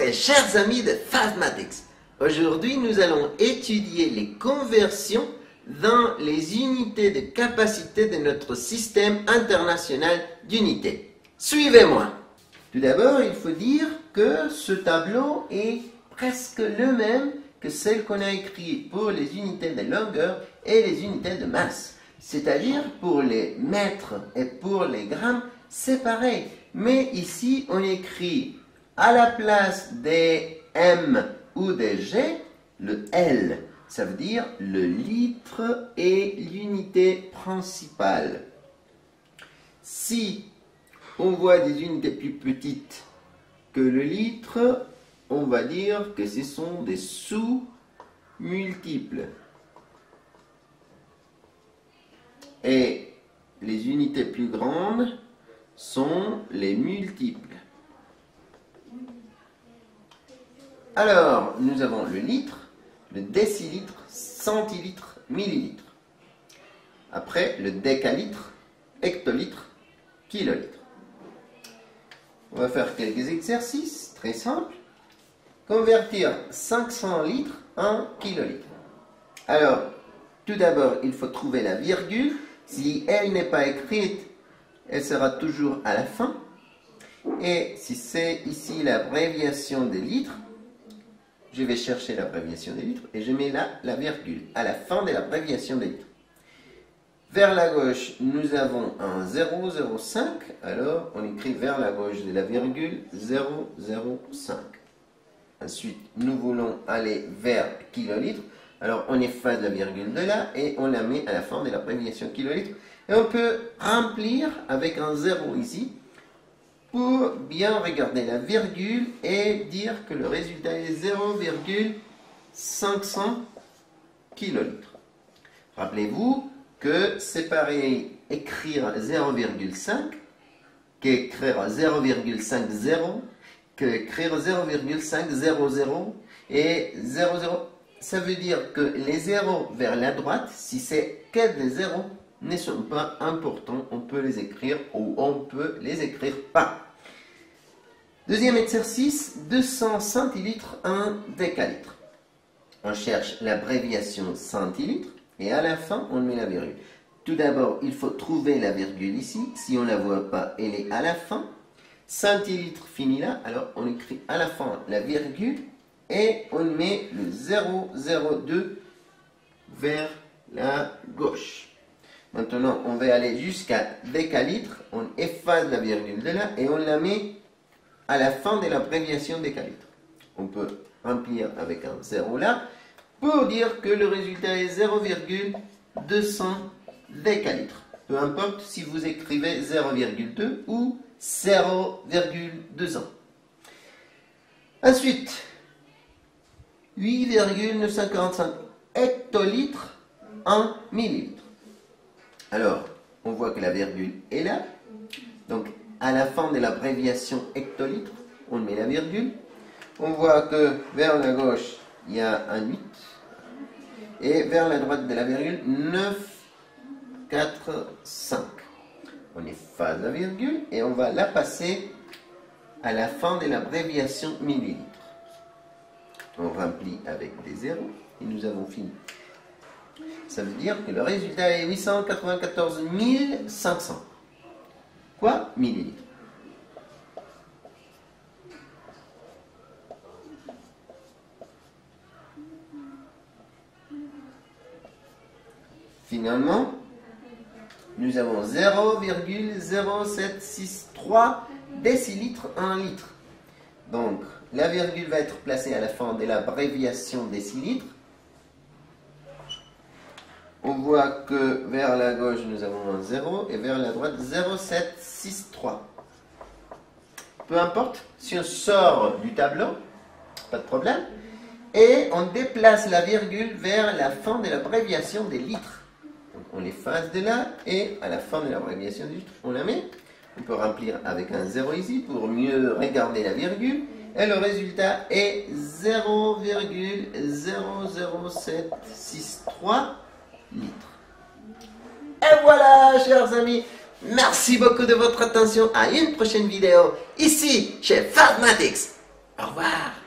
très chers amis de Phathmatics. Aujourd'hui, nous allons étudier les conversions dans les unités de capacité de notre système international d'unités. Suivez-moi. Tout d'abord, il faut dire que ce tableau est presque le même que celle qu'on a écrit pour les unités de longueur et les unités de masse. C'est-à-dire pour les mètres et pour les grammes, c'est pareil. Mais ici, on écrit à la place des M ou des G, le L. Ça veut dire le litre et l'unité principale. Si on voit des unités plus petites que le litre, on va dire que ce sont des sous-multiples. Et les unités plus grandes sont les multiples. Alors, nous avons le litre, le décilitre, centilitre, millilitre. Après, le décalitre, hectolitre, kilolitre. On va faire quelques exercices très simples. Convertir 500 litres en kilolitres. Alors, tout d'abord, il faut trouver la virgule. Si elle n'est pas écrite, elle sera toujours à la fin. Et si c'est ici l'abréviation des litres, je vais chercher l'abréviation des litres et je mets là la virgule à la fin de l'abréviation des litres. Vers la gauche, nous avons un 0,05. Alors, on écrit vers la gauche de la virgule 0,05. Ensuite, nous voulons aller vers kilolitres. Alors, on efface la virgule de là et on la met à la fin de l'abréviation kilolitre. Et on peut remplir avec un 0 ici pour bien regarder la virgule et dire que le résultat est 0,500 kilolitres. Rappelez-vous que c'est pareil écrire 0,5 qu'écrire 0,50 qu'écrire 0,500 et 00. Ça veut dire que les zéros vers la droite, si c'est que des zéros, ne sont pas importants. On peut les écrire ou on peut les écrire pas. Deuxième exercice, 200 centilitres en décalitre. On cherche l'abréviation centilitre et à la fin, on met la virgule. Tout d'abord, il faut trouver la virgule ici. Si on ne la voit pas, elle est à la fin. Centilitre finit là, alors on écrit à la fin la virgule et on met le 0,02 vers la gauche. Maintenant, on va aller jusqu'à décalitre, on efface la virgule de là et on la met à la fin de l'abréviation décalitre. On peut remplir avec un 0 là pour dire que le résultat est 0,200 décalitres. Peu importe si vous écrivez 0,2 ou 0,2 ans. Ensuite, 8,945 hectolitres en millilitres. Alors, on voit que la virgule est là. Donc, à la fin de l'abréviation hectolitre, on met la virgule. On voit que vers la gauche, il y a un 8. Et vers la droite de la virgule, 9,45. On efface la virgule et on va la passer à la fin de l'abréviation millilitre. On remplit avec des zéros et nous avons fini. Ça veut dire que le résultat est 894 500. Quoi? Millilitres. Finalement, nous avons 0,0763 décilitres en litre. Donc, la virgule va être placée à la fin de l'abréviation décilitres. On voit que vers la gauche, nous avons un 0 et vers la droite, 0,763. Peu importe, si on sort du tableau, pas de problème. Et on déplace la virgule vers la fin de l'abréviation des litres. Donc on l'efface de là et à la fin de l'abréviation des litres, on la met. On peut remplir avec un 0 ici pour mieux regarder la virgule. Et le résultat est 0,00763 litres. Et voilà, chers amis, merci beaucoup de votre attention. À une prochaine vidéo, ici, chez Phathmatics. Au revoir.